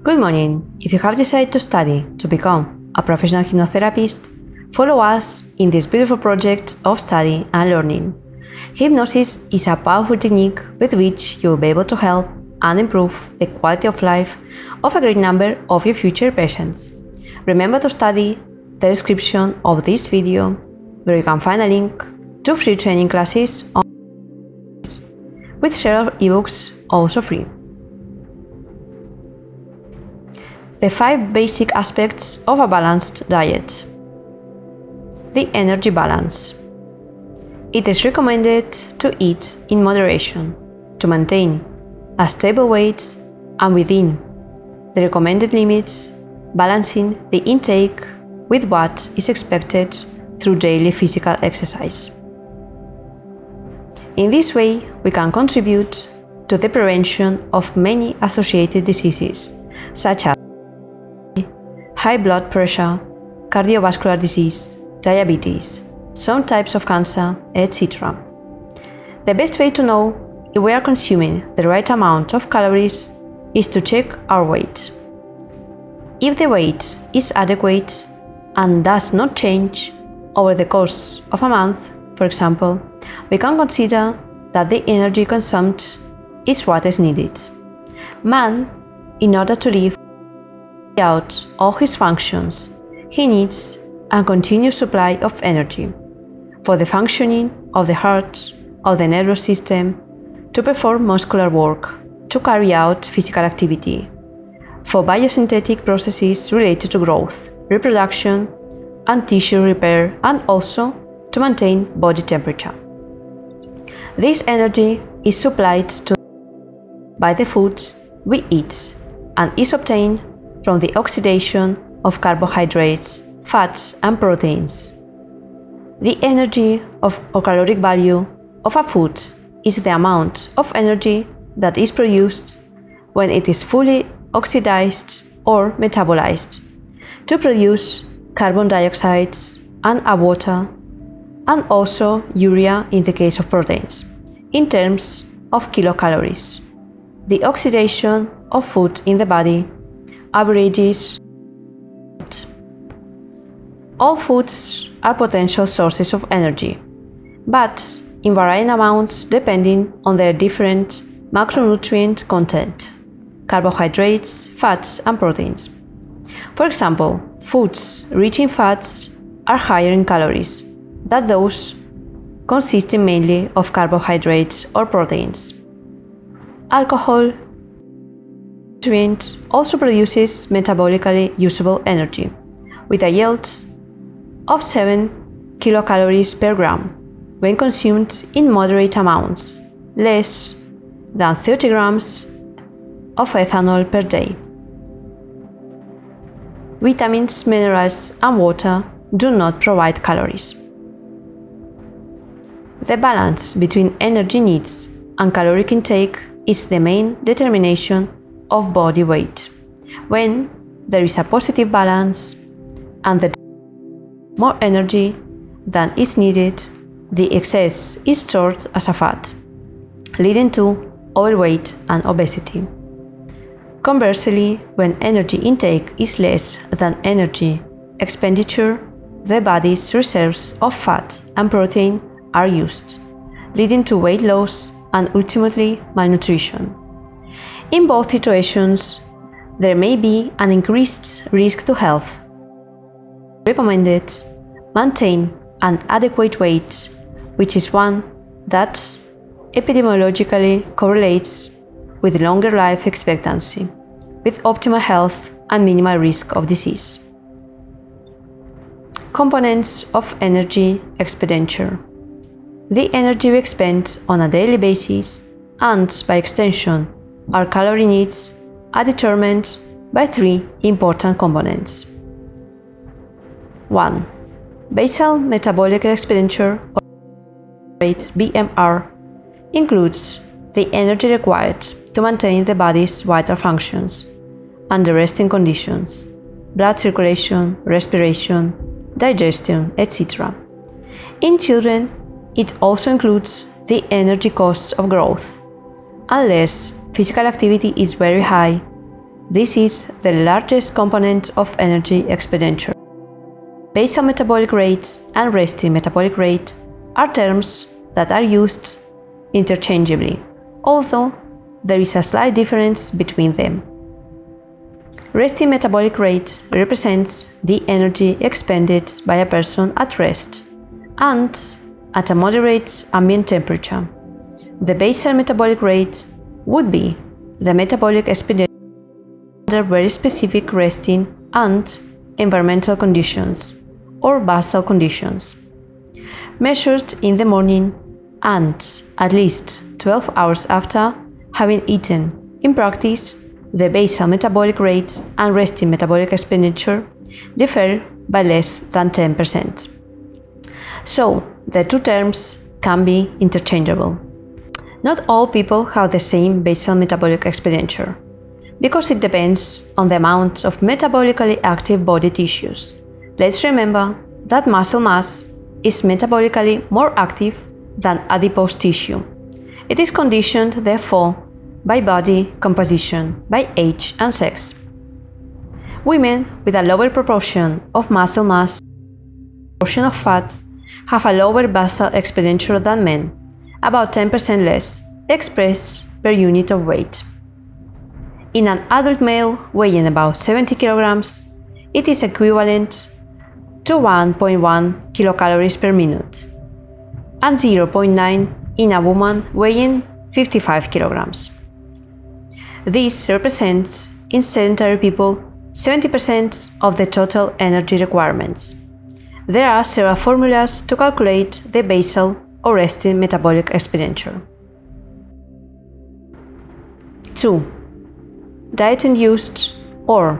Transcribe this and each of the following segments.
Good morning. If you have decided to study to become a professional hypnotherapist, follow us in this beautiful project of study and learning. Hypnosis is a powerful technique with which you will be able to help and improve the quality of life of a great number of your future patients. Remember to study the description of this video, where you can find a link to free training classes with several ebooks also free. The 5 basic aspects of a balanced diet. The energy balance. It is recommended to eat in moderation to maintain a stable weight and within the recommended limits, balancing the intake with what is expected through daily physical exercise. In this way, we can contribute to the prevention of many associated diseases, such as high blood pressure, cardiovascular disease, diabetes, some types of cancer, etc. The best way to know if we are consuming the right amount of calories is to check our weight. If the weight is adequate and does not change over the course of a month, for example, we can consider that the energy consumed is what is needed. Man, in order to live out all his functions, he needs a continuous supply of energy for the functioning of the heart, of the nervous system, to perform muscular work, to carry out physical activity, for biosynthetic processes related to growth, reproduction, and tissue repair, and also to maintain body temperature. This energy is supplied to by the foods we eat and is obtained from the oxidation of carbohydrates, fats, and proteins. The energy or caloric value of a food is the amount of energy that is produced when it is fully oxidized or metabolized to produce carbon dioxide and water, and also urea in the case of proteins, in terms of kilocalories. The oxidation of food in the body averages. All foods are potential sources of energy, but in varying amounts depending on their different macronutrient content, carbohydrates, fats, and proteins. For example, foods rich in fats are higher in calories than those consisting mainly of carbohydrates or proteins. Alcohol also produces metabolically usable energy, with a yield of 7 kilocalories per gram when consumed in moderate amounts, less than 30 grams of ethanol per day. Vitamins, minerals, and water do not provide calories. The balance between energy needs and caloric intake is the main determination of body weight. When there is a positive balance and the more energy than is needed, the excess is stored as a fat, leading to overweight and obesity. Conversely, when energy intake is less than energy expenditure, the body's reserves of fat and protein are used, leading to weight loss and ultimately malnutrition. In both situations, there may be an increased risk to health. Recommended maintain an adequate weight, which is one that epidemiologically correlates with longer life expectancy, with optimal health and minimal risk of disease. Components of energy expenditure. The energy we expend on a daily basis, and by extension, our calorie needs, are determined by 3 important components. 1. Basal metabolic expenditure, or rate BMR, includes the energy required to maintain the body's vital functions under resting conditions, blood circulation, respiration, digestion, etc. In children, it also includes the energy cost of growth. Unless physical activity is very high, This is the largest component of energy expenditure. Basal metabolic rate and resting metabolic rate are terms that are used interchangeably, although there is a slight difference between them. Resting metabolic rate represents the energy expended by a person at rest and at a moderate ambient temperature. The basal metabolic rate would be the metabolic expenditure under very specific resting and environmental conditions or basal conditions, measured in the morning and at least 12 hours after having eaten. In practice, the basal metabolic rate and resting metabolic expenditure differ by less than 10%. So, the two terms can be interchangeable. Not all people have the same basal metabolic expenditure, because it depends on the amount of metabolically active body tissues. Let's remember that muscle mass is metabolically more active than adipose tissue. It is conditioned, therefore, by body composition, by age and sex. Women with a lower proportion of muscle mass, proportion of fat, have a lower basal expenditure than men, about 10% less, expressed per unit of weight. In an adult male weighing about 70 kilograms, it is equivalent to 1.1 kilocalories per minute, and 0.9 in a woman weighing 55 kilograms. This represents, in sedentary people, 70% of the total energy requirements. There are several formulas to calculate the basal or resting metabolic expenditure. 2. Diet-induced or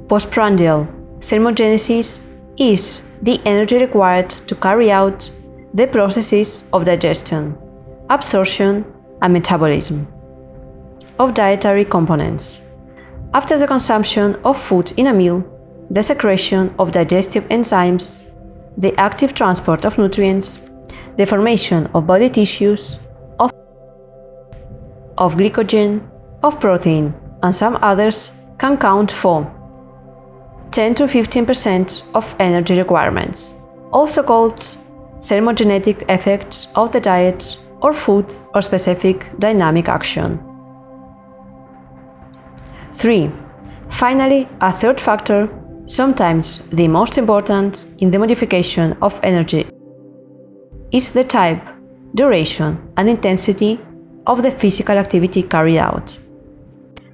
postprandial thermogenesis is the energy required to carry out the processes of digestion, absorption, and metabolism of dietary components. After the consumption of food in a meal, the secretion of digestive enzymes, the active transport of nutrients, the formation of body tissues, of glycogen, of protein, and some others can count for 10 to 15% of energy requirements, also called thermogenetic effects of the diet or food or specific dynamic action. 3. Finally, a third factor, sometimes the most important in the modification of energy, is the type, duration, and intensity of the physical activity carried out.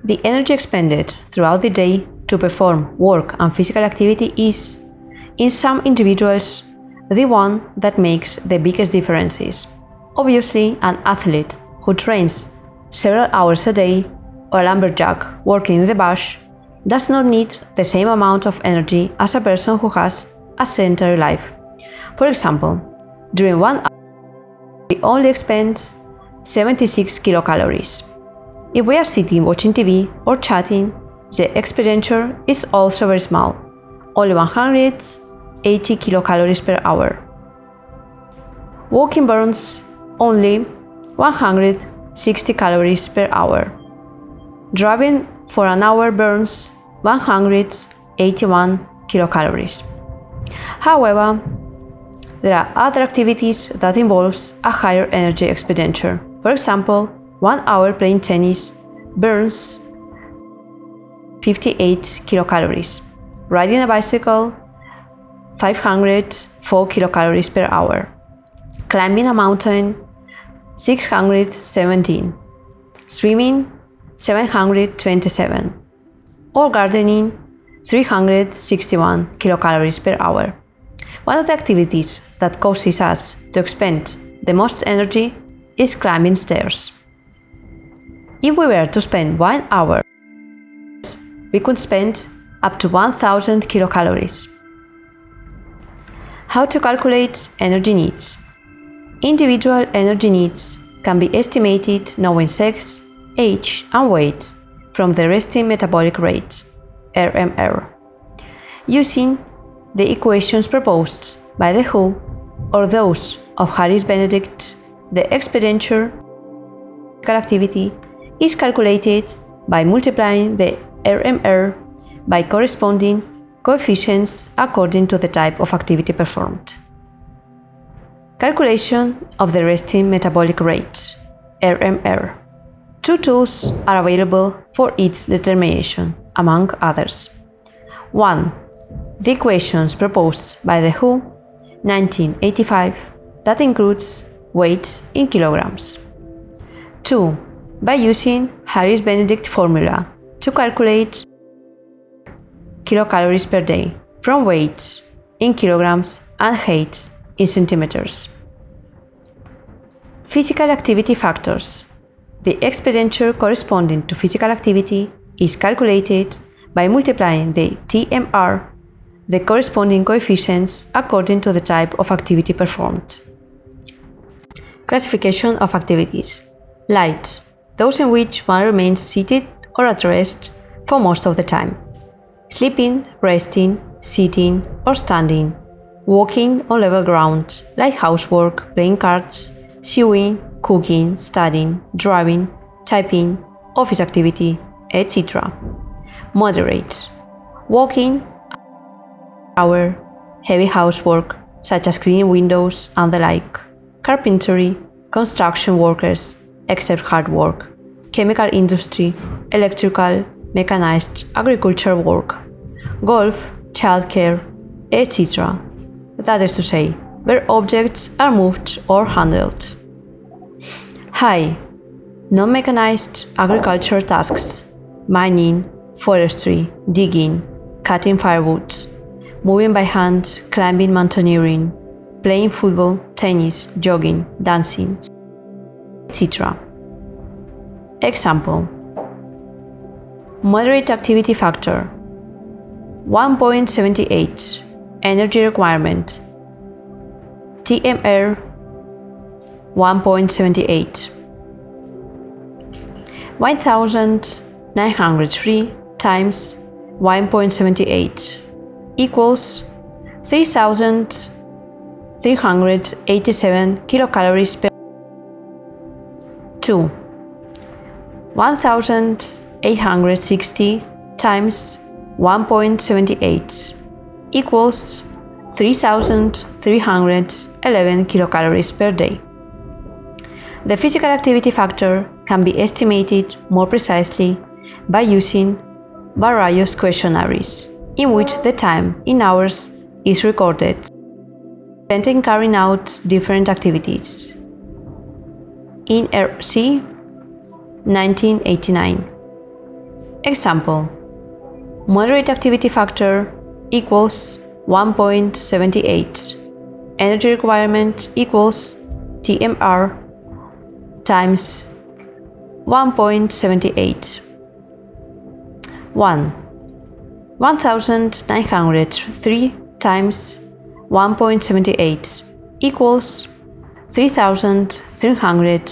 The energy expended throughout the day to perform work and physical activity is, in some individuals, the one that makes the biggest differences. Obviously, an athlete who trains several hours a day, or a lumberjack working in the bush, does not need the same amount of energy as a person who has a sedentary life. For example, during 1 hour, we only expend 76 kilocalories. If we are sitting watching TV or chatting, the expenditure is also very small, only 180 kilocalories per hour. Walking burns only 160 calories per hour. Driving for an hour burns 181 kilocalories. However, there are other activities that involves a higher energy expenditure. For example, 1 hour playing tennis burns 58 kilocalories. Riding a bicycle, 504 kilocalories per hour. Climbing a mountain, 617. Swimming, 727. Or gardening, 361 kilocalories per hour. One of the activities that causes us to expend the most energy is climbing stairs. If we were to spend 1 hour, we could spend up to 1000 kilocalories. How to calculate energy needs? Individual energy needs can be estimated knowing sex, age, and weight from the resting metabolic rate, RMR, using the equations proposed by the WHO or those of Harris-Benedict. The expenditure activity is calculated by multiplying the RMR by corresponding coefficients according to the type of activity performed. Calculation of the resting metabolic rate, RMR. Two tools are available for its determination, among others. 1. The equations proposed by the WHO 1985 that includes weight in kilograms. 2. By using Harris-Benedict formula to calculate kilocalories per day from weight in kilograms and height in centimeters. Physical activity factors. The expenditure corresponding to physical activity is calculated by multiplying the TMR, the corresponding coefficients according to the type of activity performed. Classification of activities. Light, those in which one remains seated or at rest for most of the time. Sleeping, resting, sitting or standing. Walking on level ground, like housework, playing cards, sewing, cooking, studying, driving, typing, office activity, etc. Moderate. Walking, hour, heavy housework, such as cleaning windows and the like, carpentry, construction workers, except hard work, chemical industry, electrical, mechanized, agriculture work, golf, childcare, etc. That is to say, where objects are moved or handled. High, non-mechanized agriculture tasks, mining, forestry, digging, cutting firewood, moving by hand, climbing, mountaineering, playing football, tennis, jogging, dancing, etc. Example: moderate activity factor 1.78, energy requirement, TMR 1.78, 1903 times 1.78 equals 3,387 kilocalories per 2. 1,860 times 1.78 equals 3,311 kilocalories per day. The physical activity factor can be estimated more precisely by using various questionnaires, in which the time in hours is recorded, spent in carrying out different activities. In RC 1989. Example: moderate activity factor equals 1.78, energy requirement equals TMR times 1.78. 1. 1903 times 1.78 equals 3,300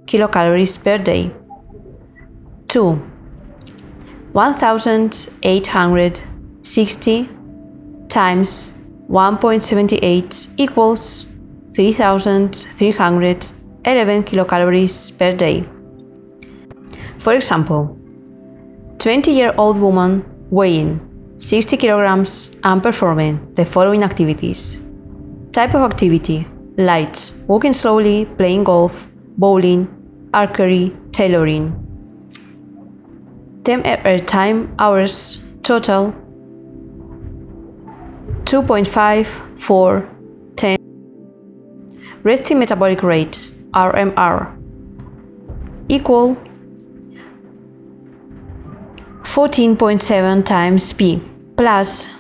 kilocalories per day. 2. 1,860 times 1.78 equals 3,311 kilocalories per day. For example, 20-year-old woman weighing 60 kilograms and performing the following activities. Type of activity: light, walking slowly, playing golf, bowling, archery, tailoring. Time hours total 2.5, 4, 10. Resting metabolic rate RMR equal 14.7 times P plus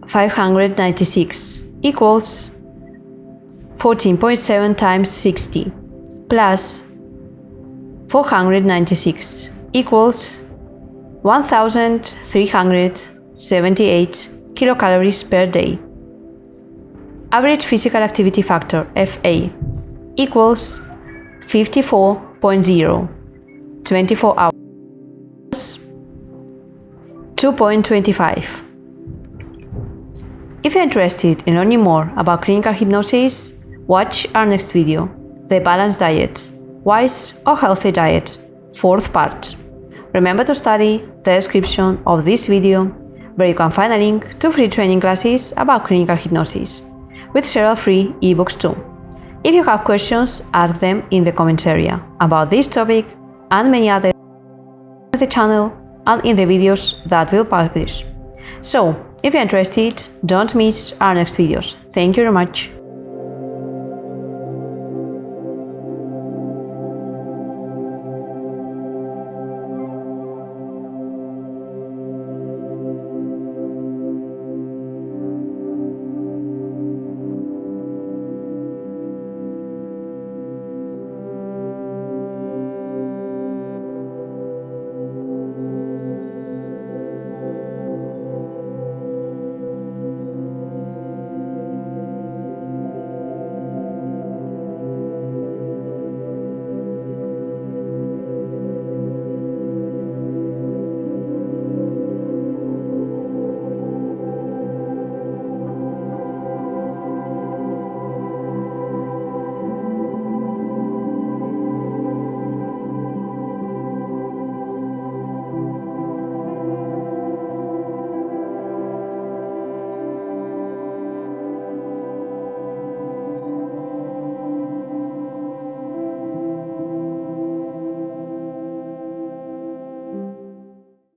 596 equals 14.7 times 60 plus 496 equals 1,378 kilocalories per day. Average physical activity factor FA equals 54.0, 24 hours, 2.25. If you're interested in learning more about clinical hypnosis, watch our next video, The Balanced Diet, Wise or Healthy Diet, 4th part. Remember to study the description of this video, where you can find a link to free training classes about clinical hypnosis, with several free ebooks too. If you have questions, ask them in the comments area about this topic and many others on the channel and in the videos that we'll publish. So, if you're interested, don't miss our next videos. Thank you very much.